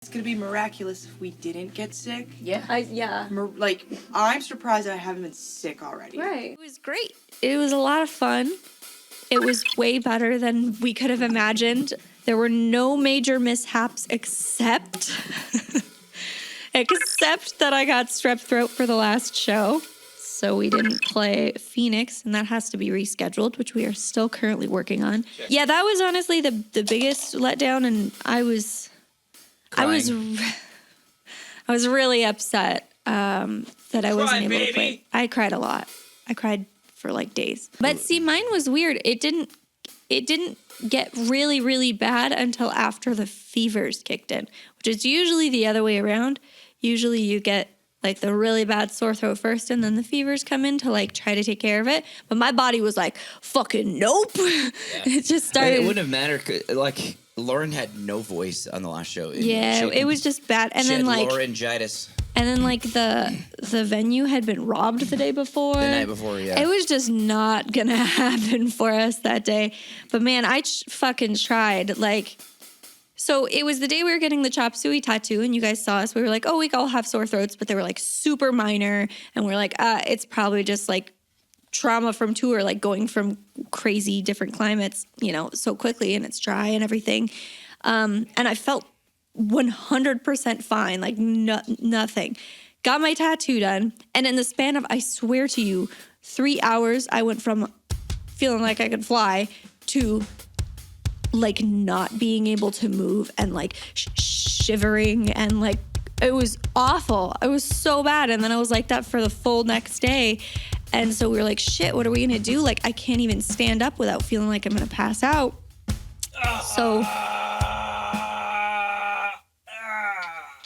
it's gonna be miraculous if we didn't get sick. Yeah. I'm surprised I haven't been sick already. Right. It was great. It was a lot of fun. It was way better than we could have imagined. There were no major mishaps except that I got strep throat for the last show. So we didn't play Phoenix, and that has to be rescheduled, which we are still currently working on. Yeah, that was honestly the biggest letdown, and I was really upset that I wasn't able to play. I cried a lot. I cried for like days. But see, mine was weird. It didn't get really, really bad until after the fevers kicked in, which is usually the other way around. Usually you get like the really bad sore throat first, and then the fevers come in to like try to take care of it. But my body was like, fucking nope. Yeah. It just started. It wouldn't have mattered. Like Lauren had no voice on the last show. Yeah, it was just bad. And then like laryngitis. And then like the venue had been robbed the day before. The night before, yeah. It was just not gonna happen for us that day. But man, I fucking tried. Like, so it was the day we were getting the chop suey tattoo, and you guys saw us. We were like, oh, we all have sore throats, but they were like super minor. And we're like, it's probably just like trauma from tour, like going from crazy different climates, you know, so quickly, and it's dry and everything. And I felt 100% fine, like nothing. Got my tattoo done, and in the span of, I swear to you, 3 hours, I went from feeling like I could fly to like not being able to move and like shivering, and like it was awful. It was so bad. And then I was like that for the full next day. And so we were like, shit, what are we gonna do? Like, I can't even stand up without feeling like I'm gonna pass out. So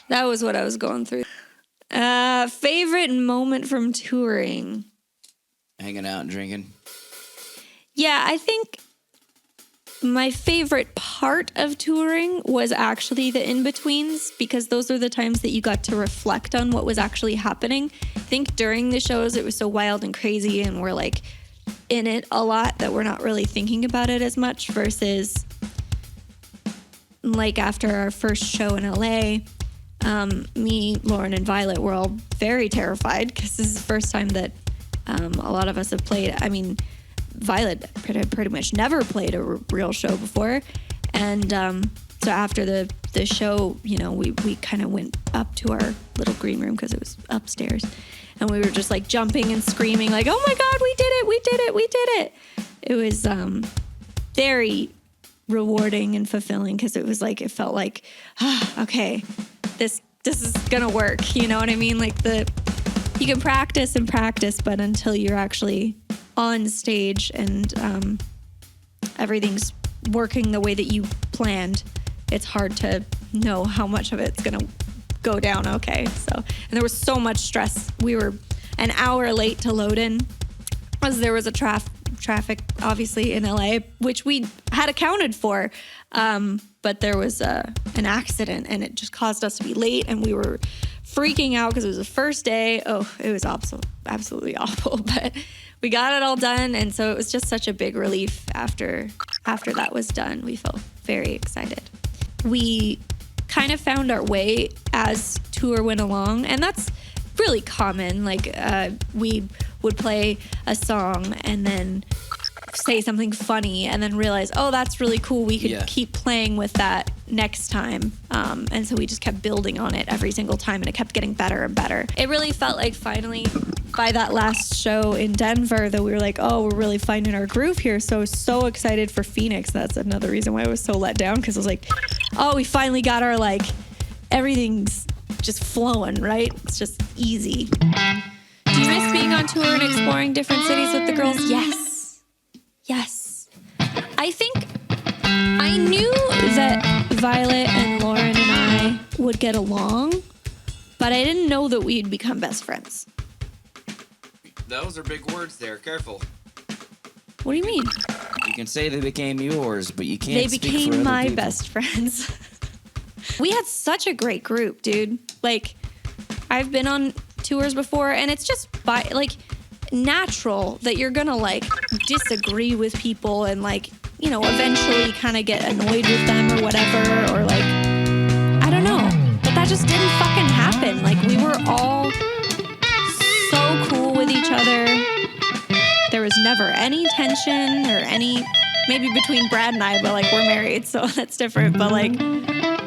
that was what I was going through. Favorite moment from touring? Hanging out and drinking. Yeah, I think my favorite part of touring was actually the in-betweens, because those are the times that you got to reflect on what was actually happening. I think during the shows it was so wild and crazy, and we're like in it a lot, that we're not really thinking about it as much, versus like after our first show in LA, me, Lauren, and Violet were all very terrified, because this is the first time that a lot of us have played. I mean, Violet pretty much never played a real show before. And so after the show, you know, we kind of went up to our little green room, because it was upstairs. And we were just like jumping and screaming like, oh my God, we did it, we did it, we did it. It was very rewarding and fulfilling, because it was like, it felt like, okay, this is gonna work. You know what I mean? Like you can practice and practice, but until you're actually on stage and everything's working the way that you planned, it's hard to know how much of it's gonna go down okay. So, and there was so much stress. We were an hour late to load in, as there was a traffic obviously in LA, which we had accounted for, but there was an accident, and it just caused us to be late, and we were freaking out because it was the first day. Oh, it was absolutely awful, but we got it all done, and so it was just such a big relief after that was done. We felt very excited. We kind of found our way as tour went along, and that's really common. Like we would play a song and then say something funny and then realize, oh, that's really cool. We could keep playing with that next time. And so we just kept building on it every single time, and it kept getting better and better. It really felt like finally by that last show in Denver that we were like, oh, we're really finding our groove here. So I was so excited for Phoenix. That's another reason why I was so let down, because I was like, oh, we finally got our, like, everything's just flowing, right? It's just easy. Do you miss being on tour and exploring different cities with the girls? Yes. I think I knew that Violet and Lauren and I would get along, but I didn't know that we'd become best friends. Those are big words there. Careful. What do you mean? You can say they became yours, but you can't They speak became for other my people. best friends. We had such a great group, dude. Like, I've been on tours before, and it's just natural that you're gonna like disagree with people and like, you know, eventually kind of get annoyed with them or whatever, or like, I don't know. was never any tension or any, maybe between Brad and I, but like we're married, so that's different. But like,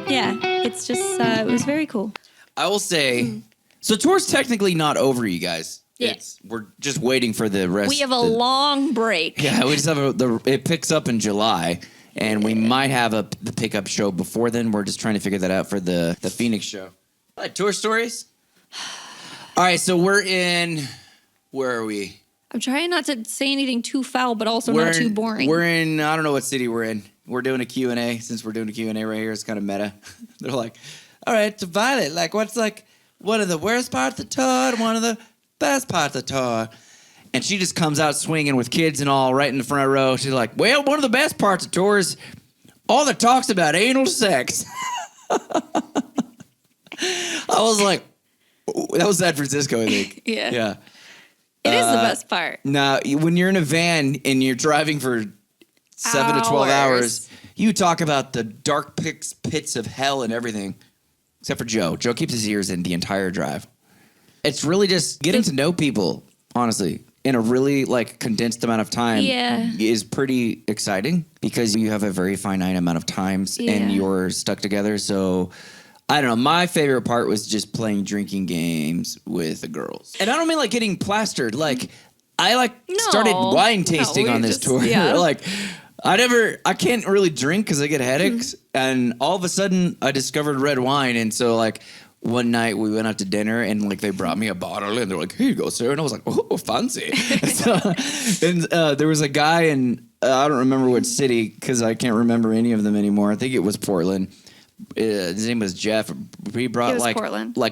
yeah, it's just, it was very cool. I will say, so tour's technically not over, you guys. Yeah. We're just waiting for the rest. We have a long break. Yeah, we just have it picks up in July, and we might have the pickup show before then. We're just trying to figure that out for the Phoenix show. All right, tour stories. All right, so we're in. Where are we? I'm trying not to say anything too foul, but also not too boring. We're in. I don't know what city we're in. We're doing a Q&A. Since we're doing a Q&A right here, it's kind of meta. They're like, all right, so Violet, like, what's like one of the worst parts of the tour and one of the best part of the tour? And she just comes out swinging with kids and all right in the front row. She's like, well, one of the best parts of tour is all the talks about anal sex. I was like, that was San Francisco, I think. Yeah. Yeah. It is the best part. Now, when you're in a van and you're driving for 7 to 12 hours, you talk about the dark pits of hell and everything. Except for Joe. Joe keeps his ears in the entire drive. It's really just getting to know people, honestly, in a really like condensed amount of time is pretty exciting because you have a very finite amount of times and you're stuck together. So I don't know. My favorite part was just playing drinking games with the girls. And I don't mean like getting plastered. Like I started wine tasting on this tour. Yeah. Like I can't really drink because I get headaches. And all of a sudden I discovered red wine. And so like one night we went out to dinner and like they brought me a bottle and they're like, here you go, sir. And I was like, oh, fancy. and there was a guy in, I don't remember what city because I can't remember any of them anymore. I think it was Portland. His name was Jeff. He brought like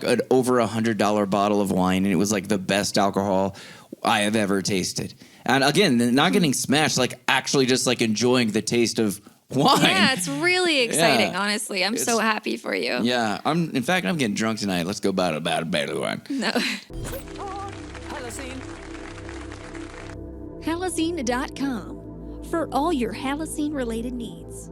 an over $100 bottle of wine, and it was like the best alcohol I have ever tasted. And again, not getting smashed, like actually just like enjoying the taste of wine. Yeah, it's really exciting. Honestly, I'm so happy for you. Yeah, in fact, I'm getting drunk tonight. Let's go buy a bottle of wine. No. Halocene.com for all your Halocene related needs.